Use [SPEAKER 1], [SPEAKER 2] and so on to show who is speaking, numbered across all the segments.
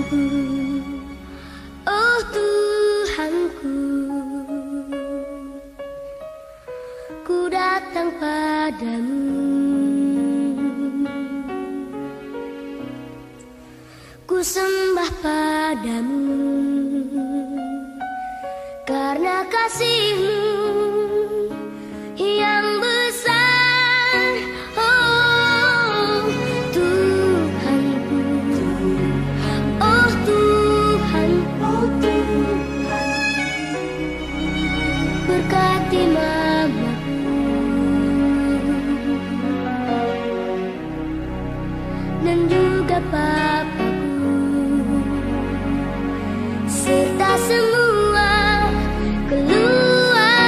[SPEAKER 1] Tuhanku, oh Tuhanku, ku datang padamu, ku sembah padamu, karena kasih-Mu yang besar. Oh Tuhanku, oh Tuhanku, berkati mamaku dan juga papaku, serta semua keluarga.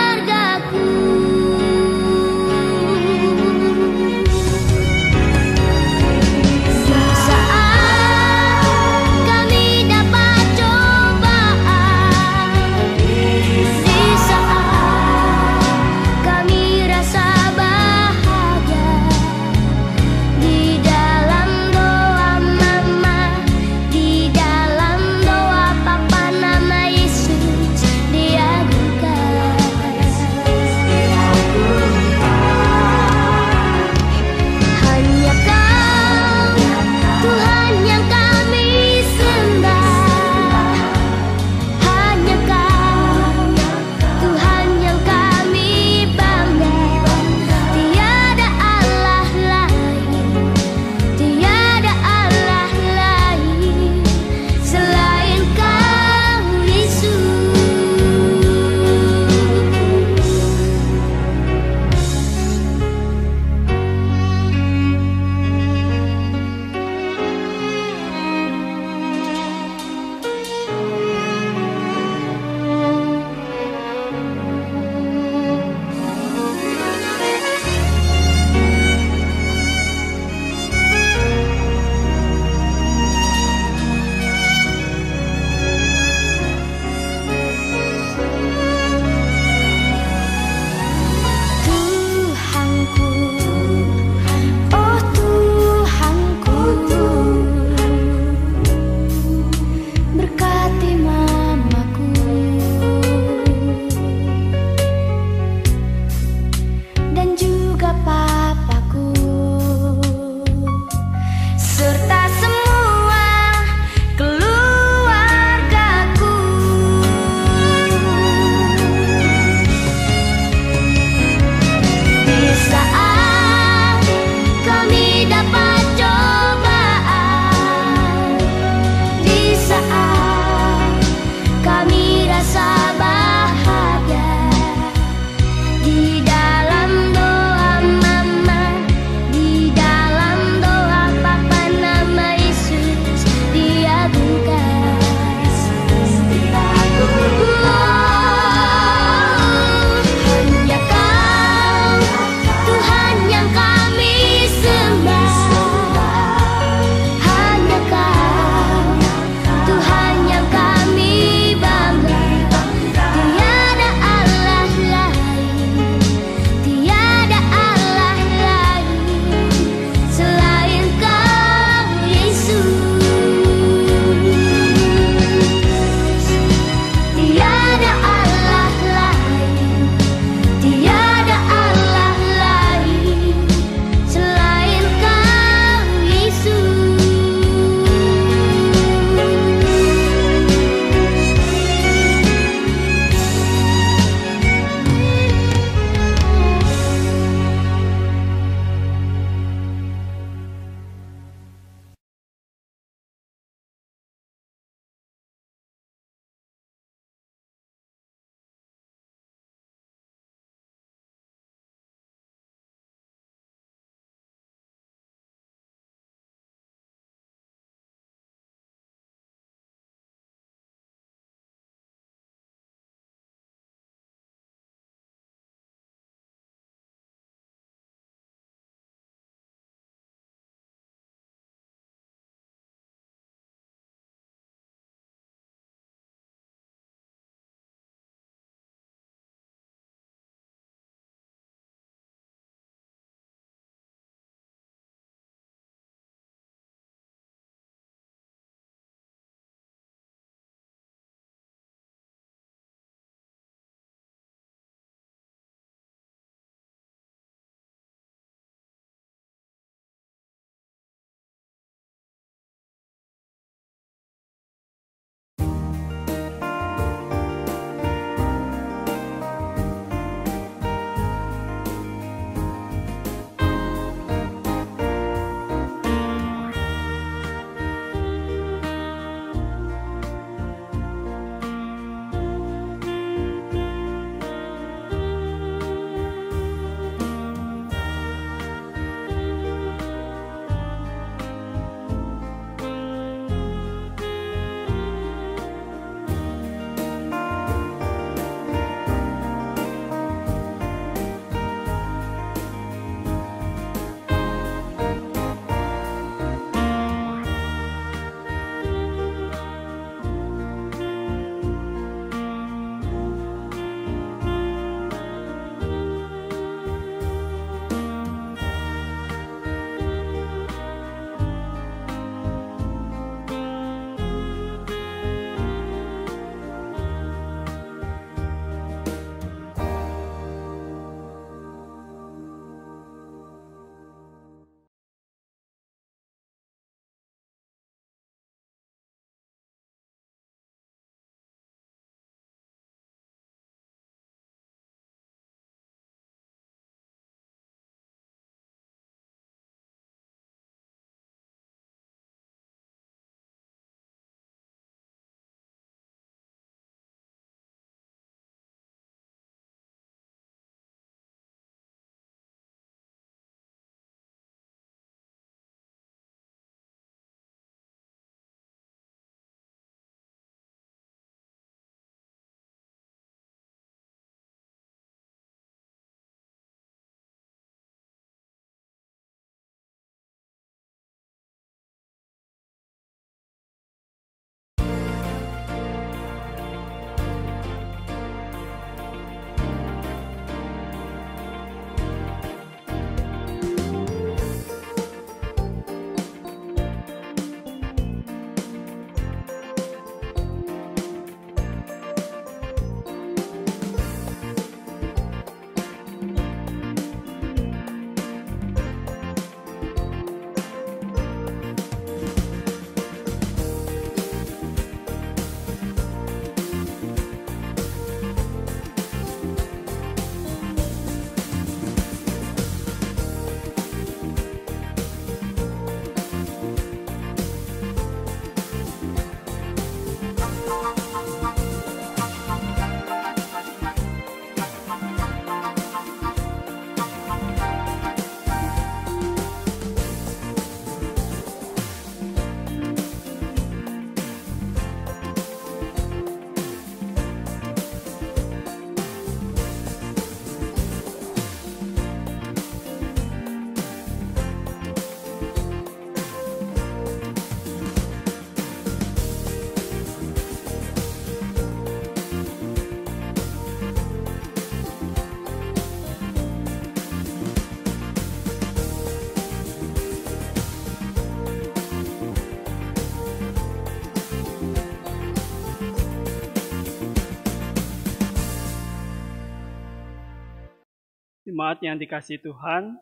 [SPEAKER 2] Jemaat yang dikasihi Tuhan,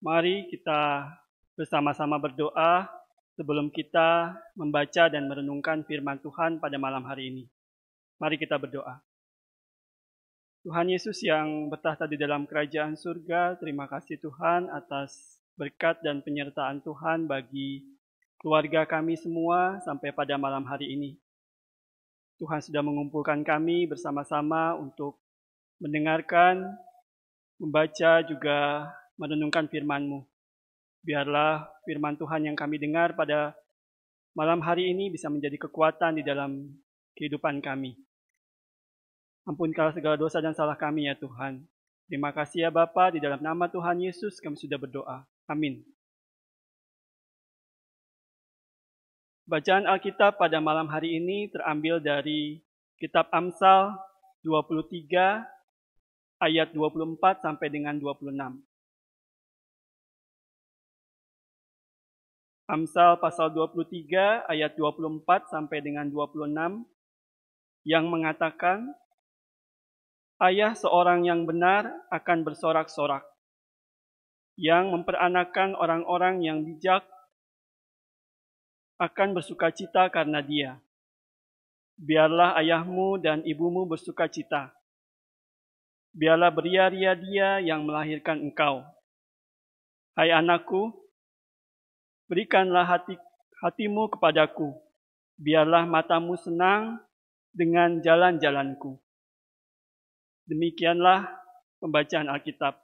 [SPEAKER 2] mari kita bersama-sama berdoa sebelum kita membaca dan merenungkan firman Tuhan pada malam hari ini. Mari kita berdoa. Tuhan Yesus yang bertahta di dalam kerajaan surga, terima kasih Tuhan atas berkat dan penyertaan Tuhan bagi keluarga kami semua sampai pada malam hari ini. Tuhan sudah mengumpulkan kami bersama-sama untuk mendengarkan, membaca, juga merenungkan firman-Mu. Biarlah firman Tuhan yang kami dengar pada malam hari ini bisa menjadi kekuatan di dalam kehidupan kami. Ampunkanlah segala dosa dan salah kami ya Tuhan. Terima kasih ya Bapa, di dalam nama Tuhan Yesus kami sudah berdoa. Amin. Bacaan Alkitab pada malam hari ini terambil dari kitab Amsal 23 ayat 24 sampai dengan 26. Amsal pasal 23 ayat 24 sampai dengan 26 yang mengatakan, ayah seorang yang benar akan bersorak-sorak, yang memperanakan orang-orang yang bijak akan bersukacita karena dia. Biarlah ayahmu dan ibumu bersukacita. Biarlah beria-ria dia yang melahirkan engkau. Hai anakku, berikanlah hatimu kepadaku. Biarlah matamu senang dengan jalan-jalanku. Demikianlah pembacaan Alkitab.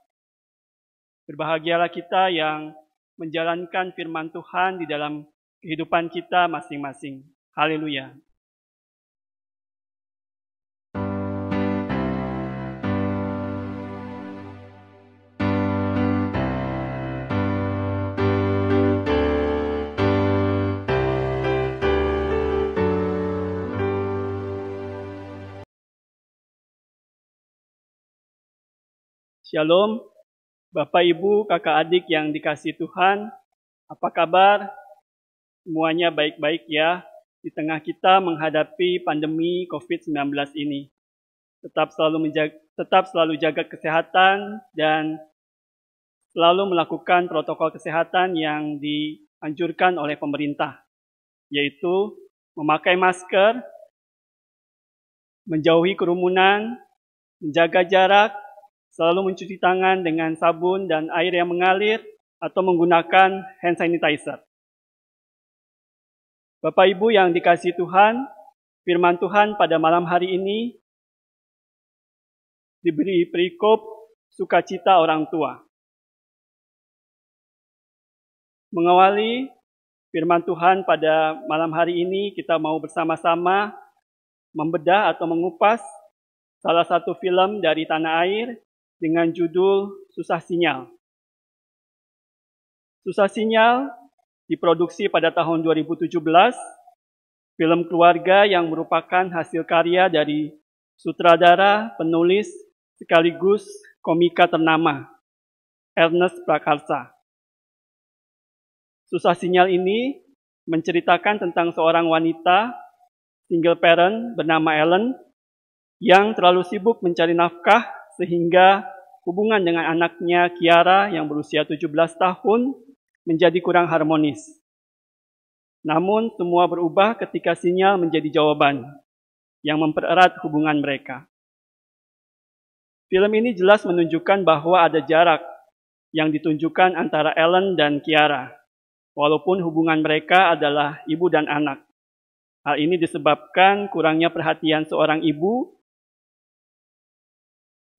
[SPEAKER 2] Berbahagialah kita yang menjalankan firman Tuhan di dalam kehidupan kita masing-masing. Haleluya. Shalom, Bapak, Ibu, kakak adik yang dikasihi Tuhan. Apa kabar? Semuanya baik-baik ya, di tengah kita menghadapi pandemi COVID-19 ini. Tetap selalu jaga kesehatan dan selalu melakukan protokol kesehatan yang dianjurkan oleh pemerintah, yaitu memakai masker, menjauhi kerumunan, menjaga jarak, selalu mencuci tangan dengan sabun dan air yang mengalir, atau menggunakan hand sanitizer. Bapak Ibu yang dikasihi Tuhan, firman Tuhan pada malam hari ini diberi perikop sukacita orang tua. Mengawali firman Tuhan pada malam hari ini, kita mau bersama-sama membedah atau mengupas salah satu film dari tanah air dengan judul Susah Sinyal. Susah Sinyal diproduksi pada tahun 2017, film keluarga yang merupakan hasil karya dari sutradara, penulis, sekaligus komika ternama, Ernest Prakasa. Susah Sinyal ini menceritakan tentang seorang wanita single parent bernama Ellen yang terlalu sibuk mencari nafkah sehingga hubungan dengan anaknya Kiara yang berusia 17 tahun menjadi kurang harmonis. Namun semua berubah ketika sinyal menjadi jawaban yang mempererat hubungan mereka. Film ini jelas menunjukkan bahwa ada jarak yang ditunjukkan antara Ellen dan Kiara, walaupun hubungan mereka adalah ibu dan anak. Hal ini disebabkan kurangnya perhatian seorang ibu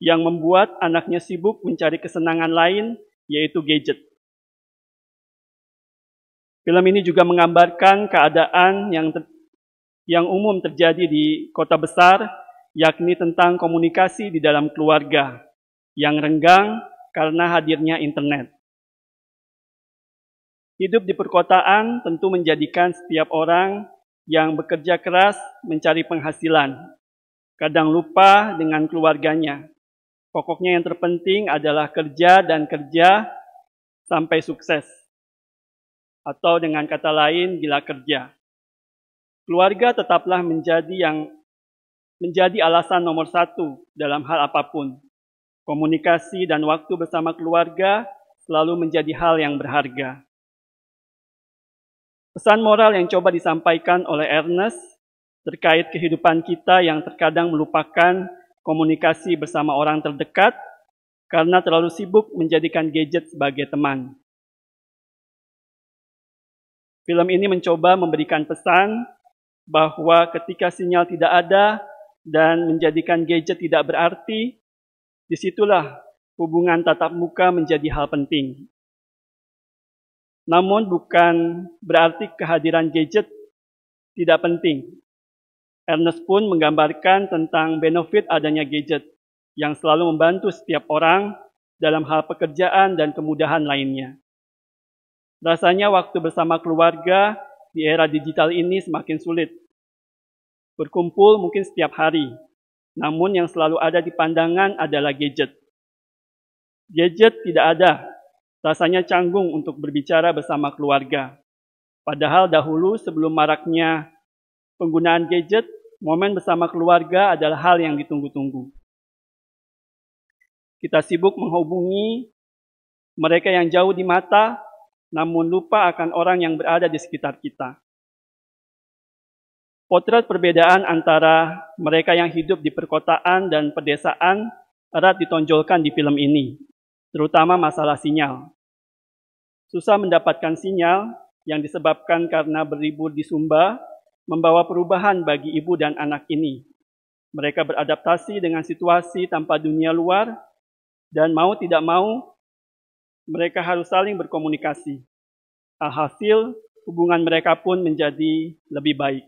[SPEAKER 2] yang membuat anaknya sibuk mencari kesenangan lain, yaitu gadget. Film ini juga menggambarkan keadaan yang umum terjadi di kota besar, yakni tentang komunikasi di dalam keluarga yang renggang karena hadirnya internet. Hidup di perkotaan tentu menjadikan setiap orang yang bekerja keras mencari penghasilan, kadang lupa dengan keluarganya. Pokoknya yang terpenting adalah kerja dan kerja sampai sukses. Atau dengan kata lain, gila kerja. Keluarga tetaplah menjadi alasan nomor satu dalam hal apapun. komunikasi dan waktu bersama keluarga selalu menjadi hal yang berharga. Pesan moral yang coba disampaikan oleh Ernest terkait kehidupan kita yang terkadang melupakan komunikasi bersama orang terdekat karena terlalu sibuk menjadikan gadget sebagai teman. Film ini mencoba memberikan pesan bahwa ketika sinyal tidak ada dan menjadikan gadget tidak berarti, disitulah hubungan tatap muka menjadi hal penting. Namun bukan berarti kehadiran gadget tidak penting. Ernest pun menggambarkan tentang benefit adanya gadget yang selalu membantu setiap orang dalam hal pekerjaan dan kemudahan lainnya. Rasanya waktu bersama keluarga di era digital ini semakin sulit. Berkumpul mungkin setiap hari, namun yang selalu ada di pandangan adalah gadget. Gadget tidak ada, rasanya canggung untuk berbicara bersama keluarga. Padahal dahulu sebelum maraknya penggunaan gadget, momen bersama keluarga adalah hal yang ditunggu-tunggu. Kita sibuk menghubungi mereka yang jauh di mata, namun lupa akan orang yang berada di sekitar kita. Potret perbedaan antara mereka yang hidup di perkotaan dan pedesaan erat ditonjolkan di film ini, terutama masalah sinyal. Susah mendapatkan sinyal yang disebabkan karena berlibur di Sumba membawa perubahan bagi ibu dan anak ini. Mereka beradaptasi dengan situasi tanpa dunia luar dan mau tidak mau mereka harus saling berkomunikasi. Alhasil, hubungan mereka pun menjadi lebih baik.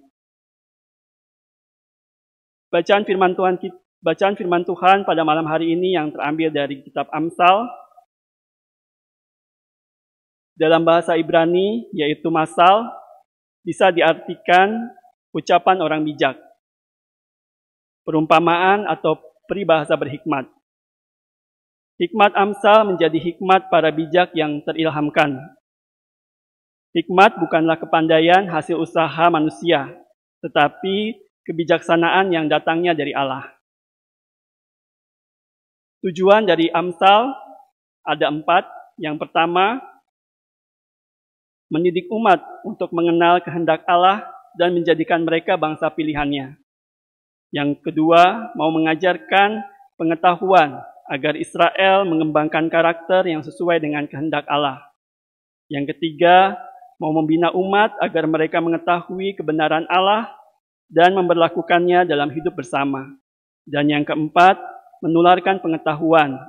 [SPEAKER 2] Bacaan firman Tuhan pada malam hari ini yang terambil dari kitab Amsal, dalam bahasa Ibrani, yaitu masal, bisa diartikan ucapan orang bijak, perumpamaan atau peribahasa berhikmat. Hikmat Amsal menjadi hikmat para bijak yang terilhamkan. Hikmat bukanlah kepandaian hasil usaha manusia, tetapi kebijaksanaan yang datangnya dari Allah. Tujuan dari Amsal ada 4. Yang pertama, mendidik umat untuk mengenal kehendak Allah dan menjadikan mereka bangsa pilihannya. Yang kedua, mau mengajarkan pengetahuan agar Israel mengembangkan karakter yang sesuai dengan kehendak Allah. Yang ketiga, mau membina umat agar mereka mengetahui kebenaran Allah dan memberlakukannya dalam hidup bersama. Dan yang keempat, menularkan pengetahuan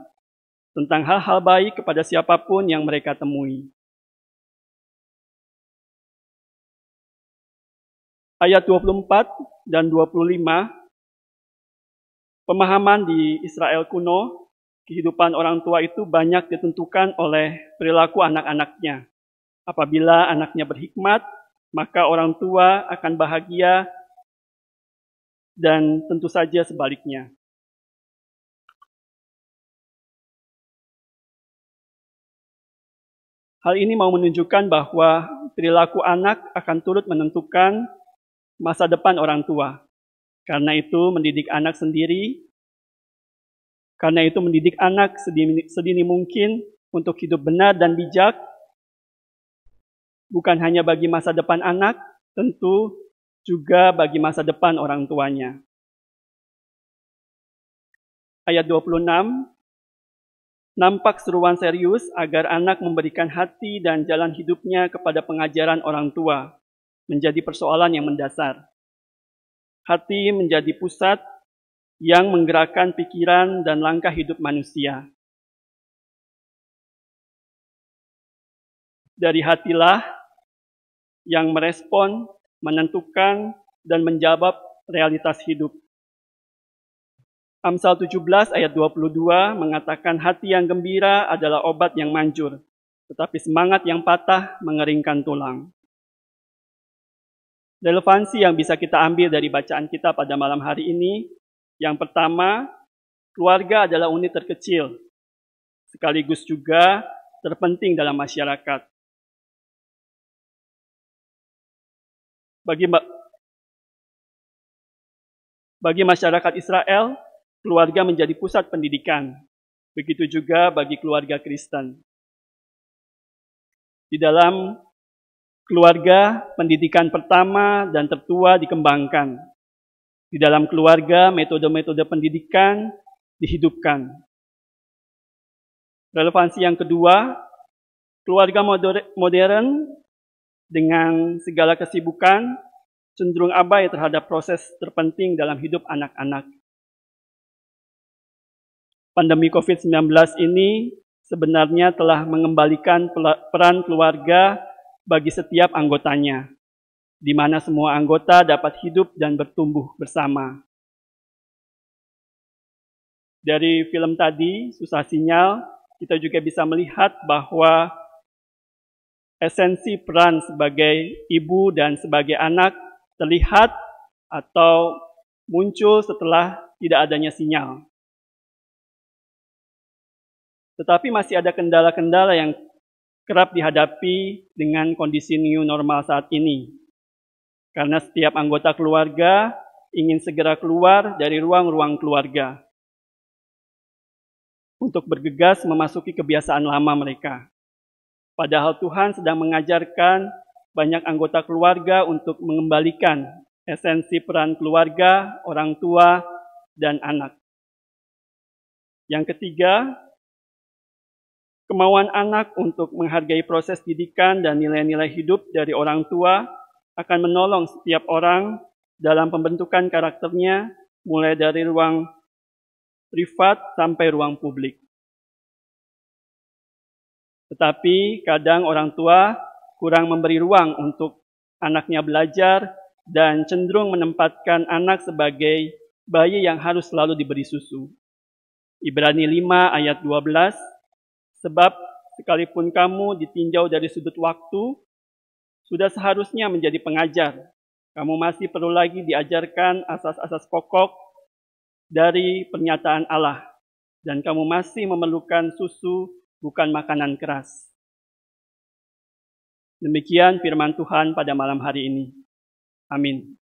[SPEAKER 2] tentang hal-hal baik kepada siapapun yang mereka temui. Ayat 24 dan 25, pemahaman di Israel kuno, kehidupan orang tua itu banyak ditentukan oleh perilaku anak-anaknya. Apabila anaknya berhikmat, maka orang tua akan bahagia dan tentu saja sebaliknya. Hal ini mau menunjukkan bahwa perilaku anak akan turut menentukan masa depan orang tua. Karena itu mendidik anak sedini mungkin untuk hidup benar dan bijak, bukan hanya bagi masa depan anak, tentu juga bagi masa depan orang tuanya. Ayat 26, nampak seruan serius agar anak memberikan hati dan jalan hidupnya kepada pengajaran orang tua, menjadi persoalan yang mendasar. Hati menjadi pusat yang menggerakkan pikiran dan langkah hidup manusia. Dari hatilah yang merespon, menentukan, dan menjawab realitas hidup. Amsal 17 ayat 22 mengatakan hati yang gembira adalah obat yang manjur, tetapi semangat yang patah mengeringkan tulang. Relevansi yang bisa kita ambil dari bacaan kita pada malam hari ini, yang pertama, keluarga adalah unit terkecil, sekaligus juga terpenting dalam masyarakat. Bagi masyarakat Israel, keluarga menjadi pusat pendidikan. Begitu juga bagi keluarga Kristen. Di dalam keluarga, pendidikan pertama dan tertua dikembangkan. Di dalam keluarga, metode-metode pendidikan dihidupkan. Relevansi yang kedua, keluarga modern dengan segala kesibukan cenderung abai terhadap proses terpenting dalam hidup anak-anak. Pandemi COVID-19 ini sebenarnya telah mengembalikan peran keluarga bagi setiap anggotanya, di mana semua anggota dapat hidup dan bertumbuh bersama. Dari film tadi, Susah Sinyal, kita juga bisa melihat bahwa esensi peran sebagai ibu dan sebagai anak terlihat atau muncul setelah tidak adanya sinyal. Tetapi masih ada kendala-kendala yang kerap dihadapi dengan kondisi new normal saat ini. Karena setiap anggota keluarga ingin segera keluar dari ruang-ruang keluarga untuk bergegas memasuki kebiasaan lama mereka. Padahal Tuhan sedang mengajarkan banyak anggota keluarga untuk mengembalikan esensi peran keluarga, orang tua, dan anak. Yang ketiga, kemauan anak untuk menghargai proses didikan dan nilai-nilai hidup dari orang tua akan menolong setiap orang dalam pembentukan karakternya, mulai dari ruang privat sampai ruang publik. Tetapi kadang orang tua kurang memberi ruang untuk anaknya belajar dan cenderung menempatkan anak sebagai bayi yang harus selalu diberi susu. Ibrani 5 ayat 12, sebab sekalipun kamu ditinjau dari sudut waktu, sudah seharusnya menjadi pengajar. Kamu masih perlu lagi diajarkan asas-asas pokok dari pernyataan Allah. Dan kamu masih memerlukan susu, bukan makanan keras. Demikian firman Tuhan pada malam hari ini. Amin.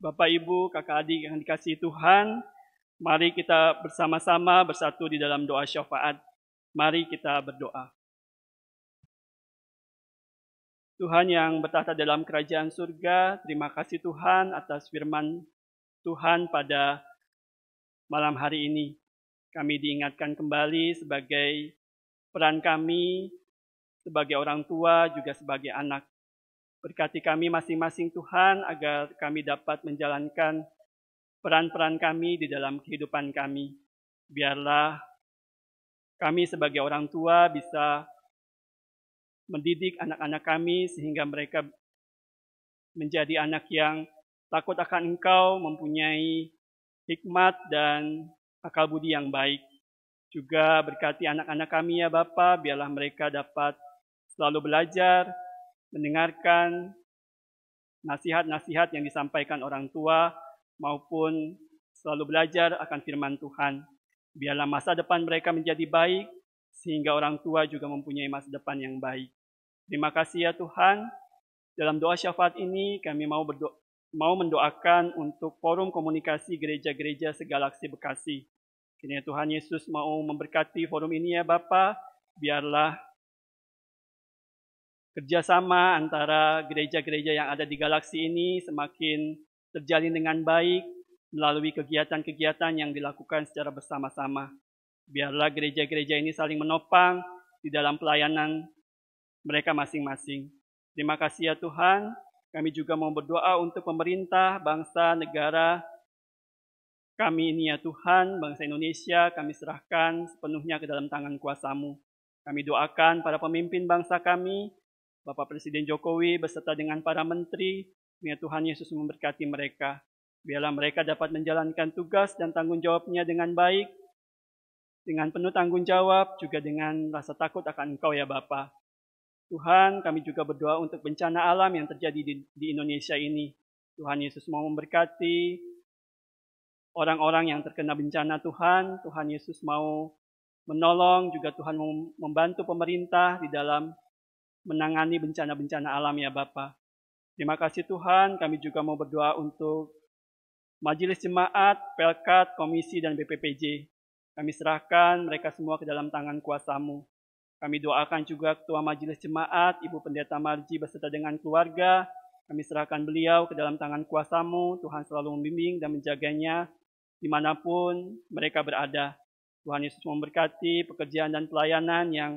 [SPEAKER 2] Bapak, Ibu, kakak adik yang dikasihi Tuhan, mari kita bersama-sama bersatu di dalam doa syafaat. Mari kita berdoa. Tuhan yang bertahta dalam kerajaan surga, terima kasih Tuhan atas firman Tuhan pada malam hari ini. Kami diingatkan kembali sebagai peran kami sebagai orang tua juga sebagai anak. Berkati kami masing-masing Tuhan agar kami dapat menjalankan peran-peran kami di dalam kehidupan kami. Biarlah kami sebagai orang tua bisa mendidik anak-anak kami sehingga mereka menjadi anak yang takut akan Engkau, mempunyai hikmat dan akal budi yang baik. Juga berkati anak-anak kami ya Bapa, biarlah mereka dapat selalu belajar, mendengarkan nasihat-nasihat yang disampaikan orang tua, maupun selalu belajar akan firman Tuhan. Biarlah masa depan mereka menjadi baik, sehingga orang tua juga mempunyai masa depan yang baik. Terima kasih ya Tuhan. Dalam doa syafaat ini kami mau mendoakan untuk forum komunikasi gereja-gereja segalaksi Bekasi. Kiranya Tuhan Yesus mau memberkati forum ini ya Bapa. Biarlah kerjasama antara gereja-gereja yang ada di galaksi ini semakin terjalin dengan baik melalui kegiatan-kegiatan yang dilakukan secara bersama-sama. Biarlah gereja-gereja ini saling menopang di dalam pelayanan mereka masing-masing. Terima kasih ya Tuhan. Kami juga mau berdoa untuk pemerintah, bangsa, negara kami ini ya Tuhan, bangsa Indonesia, kami serahkan sepenuhnya ke dalam tangan kuasa-Mu. Kami doakan para pemimpin bangsa kami, Bapak Presiden Jokowi beserta dengan para menteri, ya Tuhan Yesus memberkati mereka. Biarlah mereka dapat menjalankan tugas dan tanggung jawabnya dengan baik, dengan penuh tanggung jawab, juga dengan rasa takut akan Engkau ya Bapa. Tuhan, kami juga berdoa untuk bencana alam yang terjadi di Indonesia ini. Tuhan Yesus mau memberkati orang-orang yang terkena bencana Tuhan. Tuhan Yesus mau menolong, juga Tuhan mau membantu pemerintah di dalam menangani bencana-bencana alam ya Bapa. Terima kasih Tuhan, kami juga mau berdoa untuk Majelis Jemaat, Pelkat, Komisi, dan BPPJ. Kami serahkan mereka semua ke dalam tangan kuasa-Mu. Kami doakan juga Ketua Majelis Jemaat, Ibu Pendeta Marji beserta dengan keluarga. Kami serahkan beliau ke dalam tangan kuasa-Mu. Tuhan selalu membimbing dan menjaganya dimanapun mereka berada. Tuhan Yesus memberkati pekerjaan dan pelayanan yang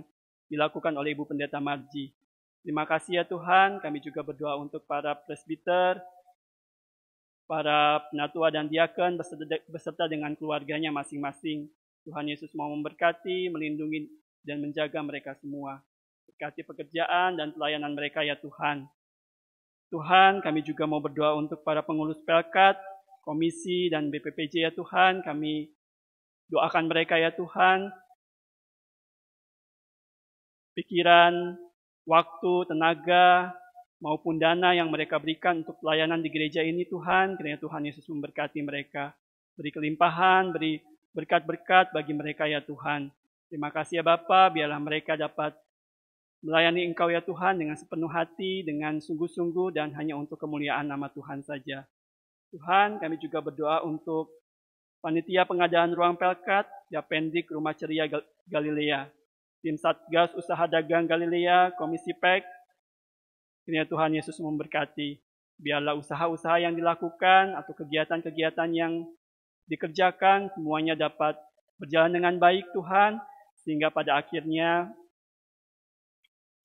[SPEAKER 2] dilakukan oleh Ibu Pendeta Marji. Terima kasih ya Tuhan. Kami juga berdoa untuk para presbiter, para penatua dan diakon beserta dengan keluarganya masing-masing. Tuhan Yesus mau memberkati, melindungi, dan menjaga mereka semua. Berkati pekerjaan dan pelayanan mereka ya Tuhan. Tuhan, kami juga mau berdoa untuk para pengurus Pelkat, Komisi, dan BPPJ ya Tuhan. Kami doakan mereka ya Tuhan. Pikiran, waktu, tenaga, maupun dana yang mereka berikan untuk pelayanan di gereja ini Tuhan. Kiranya Tuhan Yesus memberkati mereka. Beri kelimpahan, beri berkat-berkat bagi mereka ya Tuhan. Terima kasih ya Bapa, biarlah mereka dapat melayani Engkau ya Tuhan dengan sepenuh hati, dengan sungguh-sungguh, dan hanya untuk kemuliaan nama Tuhan saja. Tuhan, kami juga berdoa untuk Panitia Pengadaan Ruang Pelkat, Yapendik Rumah Ceria Galilea, Tim Satgas Usaha Dagang Galilea, Komisi PEK. Kiranya Tuhan Yesus memberkati. Biarlah usaha-usaha yang dilakukan atau kegiatan-kegiatan yang dikerjakan semuanya dapat berjalan dengan baik Tuhan, sehingga pada akhirnya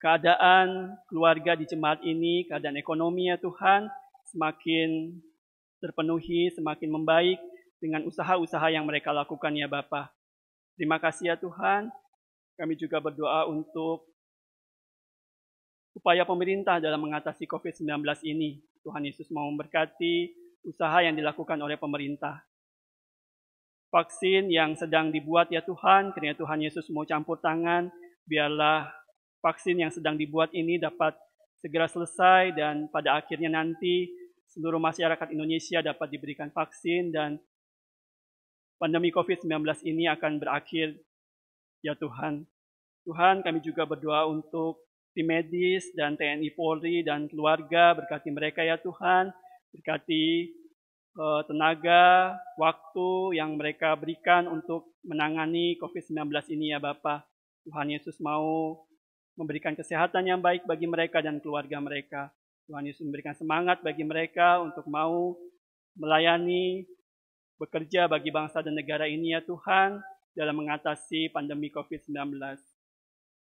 [SPEAKER 2] keadaan keluarga di jemaat ini, keadaan ekonomi ya Tuhan, semakin terpenuhi, semakin membaik dengan usaha-usaha yang mereka lakukan ya Bapa. Terima kasih ya Tuhan. Kami juga berdoa untuk upaya pemerintah dalam mengatasi COVID-19 ini. Tuhan Yesus mau memberkati usaha yang dilakukan oleh pemerintah. Vaksin yang sedang dibuat ya Tuhan, kiranya Tuhan Yesus mau campur tangan, biarlah vaksin yang sedang dibuat ini dapat segera selesai dan pada akhirnya nanti seluruh masyarakat Indonesia dapat diberikan vaksin dan pandemi COVID-19 ini akan berakhir ya Tuhan. Tuhan, kami juga berdoa untuk tim medis dan TNI Polri dan keluarga, berkati mereka ya Tuhan, berkati tenaga, waktu yang mereka berikan untuk menangani COVID-19 ini ya Bapa. Tuhan Yesus mau memberikan kesehatan yang baik bagi mereka dan keluarga mereka. Tuhan Yesus memberikan semangat bagi mereka untuk mau melayani, bekerja bagi bangsa dan negara ini ya Tuhan, dalam mengatasi pandemi COVID-19.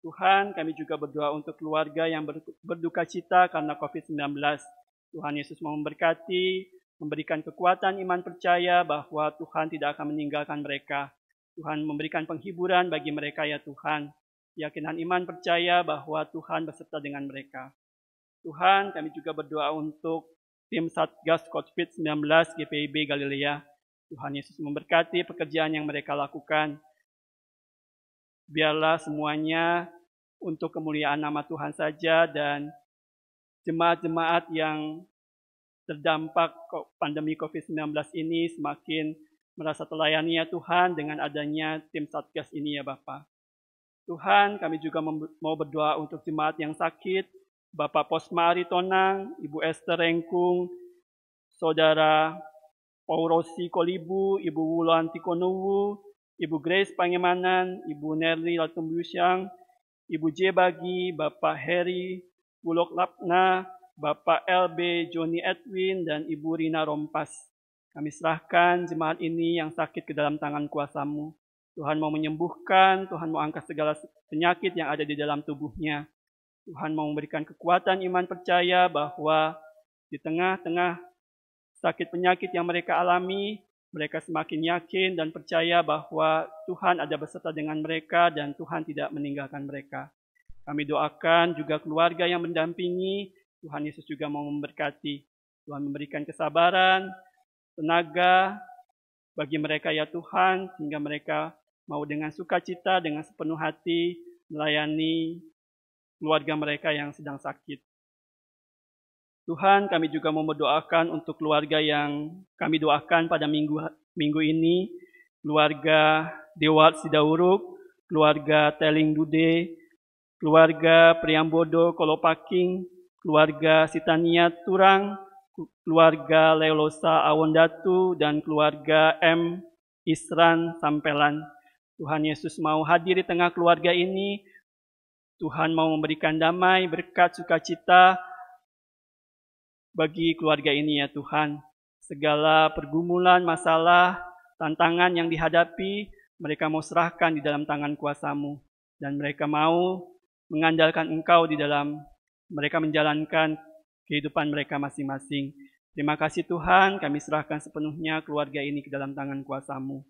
[SPEAKER 2] Tuhan, kami juga berdoa untuk keluarga yang berduka cita karena COVID-19. Tuhan Yesus mau memberkati, memberikan kekuatan iman percaya bahwa Tuhan tidak akan meninggalkan mereka. Tuhan memberikan penghiburan bagi mereka ya Tuhan. Keyakinan iman percaya bahwa Tuhan beserta dengan mereka. Tuhan, kami juga berdoa untuk tim Satgas COVID-19 GPIB Galilea. Tuhan Yesus memberkati pekerjaan yang mereka lakukan. Biarlah semuanya untuk kemuliaan nama Tuhan saja, dan jemaat-jemaat yang terdampak pandemi COVID-19 ini semakin merasa telayani ya Tuhan dengan adanya tim Satgas ini ya Bapa. Tuhan, kami juga mau berdoa untuk jemaat yang sakit, Bapak Posma Aritonang, Ibu Esther Rengkung, Saudara Paurosi Kolibu, Ibu Wulan Tikonowu, Ibu Grace Pangemanan, Ibu Nerli Latumbusyang, Ibu J Bagi, Bapak Heri Bulok Lapna, Bapak LB Joni Edwin, dan Ibu Rina Rompas. Kami serahkan jemaat ini yang sakit ke dalam tangan kuasa-Mu. Tuhan mau menyembuhkan, Tuhan mau angkat segala penyakit yang ada di dalam tubuhnya. Tuhan mau memberikan kekuatan iman percaya bahwa di tengah-tengah sakit penyakit yang mereka alami, mereka semakin yakin dan percaya bahwa Tuhan ada beserta dengan mereka dan Tuhan tidak meninggalkan mereka. Kami doakan juga keluarga yang mendampingi, Tuhan Yesus juga mau memberkati. Tuhan memberikan kesabaran, tenaga bagi mereka ya Tuhan, sehingga mereka mau dengan sukacita, dengan sepenuh hati melayani keluarga mereka yang sedang sakit. Tuhan, kami juga mau berdoakan untuk keluarga yang kami doakan pada minggu ini, keluarga Dewat Sidauruk, keluarga Teling Dude, keluarga Priambodo Kolopaking, keluarga Sitania Turang, keluarga Leolosa Awondatu, dan keluarga M. Isran Sampelan. Tuhan Yesus mau hadir di tengah keluarga ini. Tuhan mau memberikan damai, berkat, sukacita bagi keluarga ini ya Tuhan. Segala pergumulan, masalah, tantangan yang dihadapi, mereka mau serahkan di dalam tangan kuasa-Mu. Dan mereka mau mengandalkan Engkau di dalam mereka menjalankan kehidupan mereka masing-masing. Terima kasih Tuhan, kami serahkan sepenuhnya keluarga ini ke dalam tangan kuasa-Mu.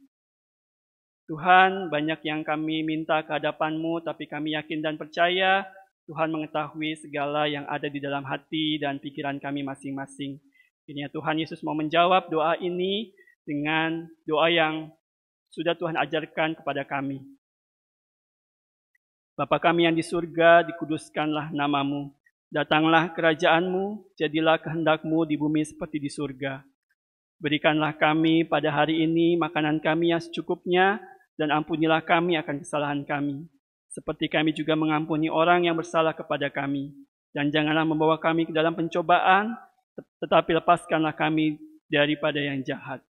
[SPEAKER 2] Tuhan, banyak yang kami minta ke hadapan-Mu, tapi kami yakin dan percaya Tuhan mengetahui segala yang ada di dalam hati dan pikiran kami masing-masing. Kiranya Tuhan Yesus mau menjawab doa ini dengan doa yang sudah Tuhan ajarkan kepada kami. Bapa kami yang di surga, dikuduskanlah nama-Mu. Datanglah kerajaan-Mu, jadilah kehendak-Mu di bumi seperti di surga. Berikanlah kami pada hari ini makanan kami yang secukupnya, dan ampunilah kami akan kesalahan kami, seperti kami juga mengampuni orang yang bersalah kepada kami. Dan janganlah membawa kami ke dalam pencobaan, tetapi lepaskanlah kami daripada yang jahat.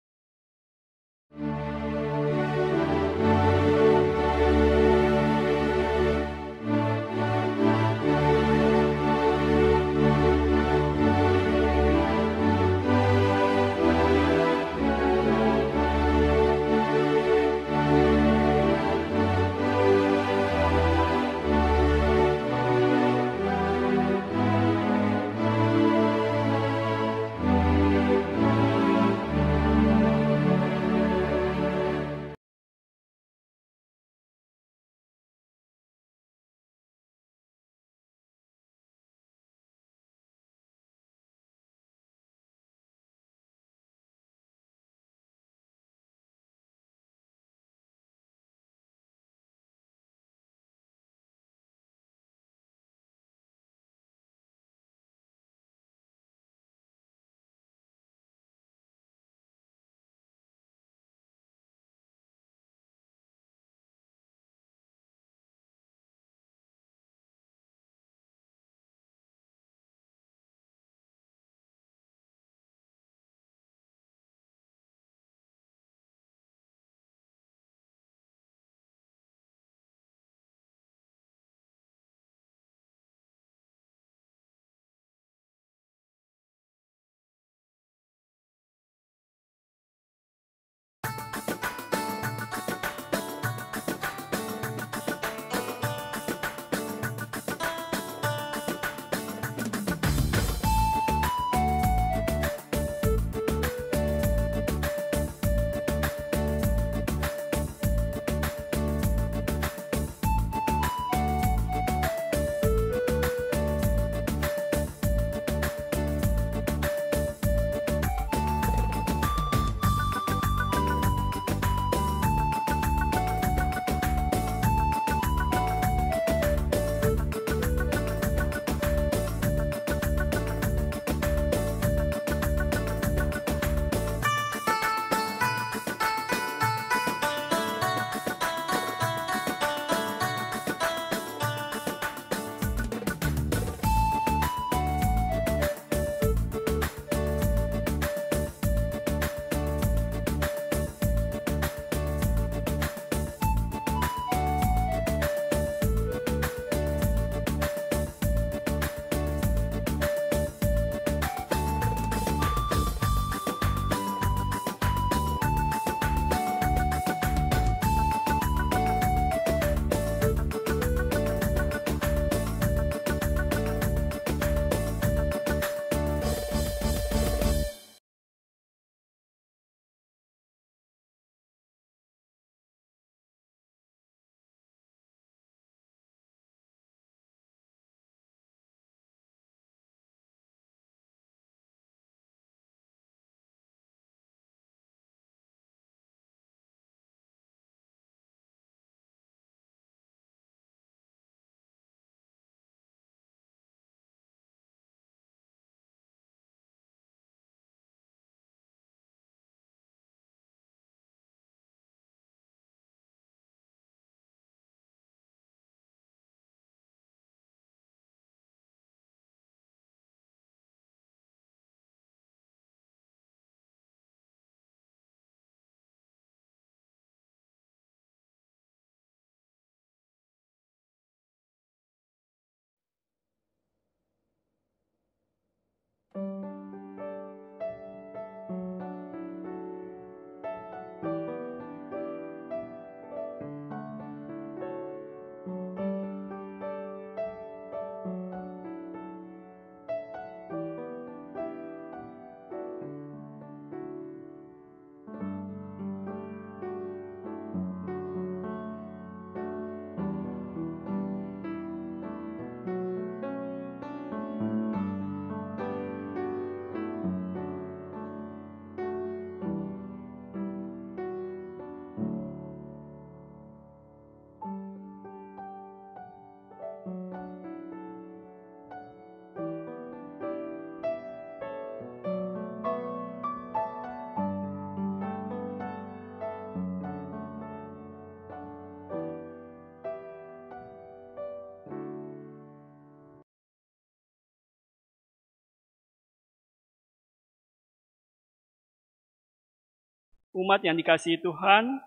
[SPEAKER 2] Umat yang dikasihi Tuhan,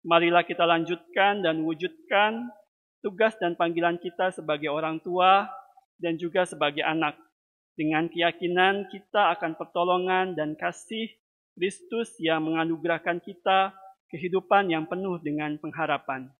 [SPEAKER 2] marilah kita lanjutkan dan wujudkan tugas dan panggilan kita sebagai orang tua dan juga sebagai anak. Dengan keyakinan kita akan pertolongan dan kasih Kristus yang menganugerahkan kita kehidupan yang penuh dengan pengharapan.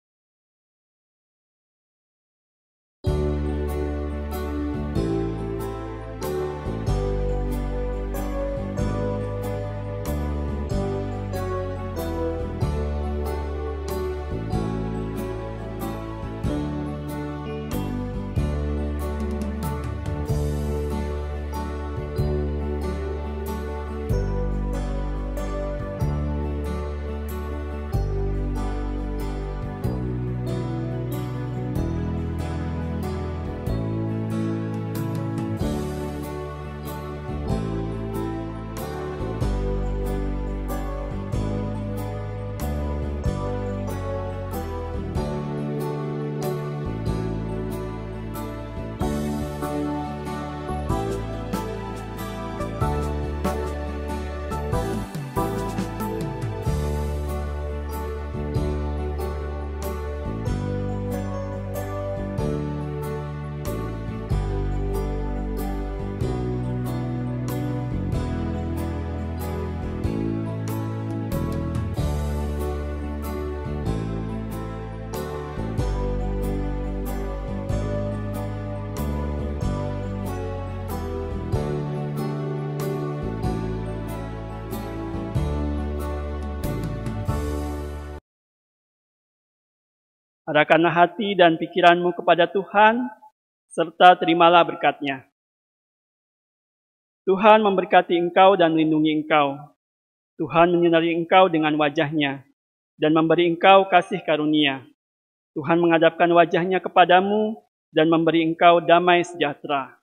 [SPEAKER 2] Arahkanlah hati dan pikiranmu kepada Tuhan, serta terimalah berkat-Nya. Tuhan memberkati engkau dan melindungi engkau. Tuhan menyinari engkau dengan wajah-Nya dan memberi engkau kasih karunia. Tuhan menghadapkan wajah-Nya kepadamu dan memberi engkau damai sejahtera.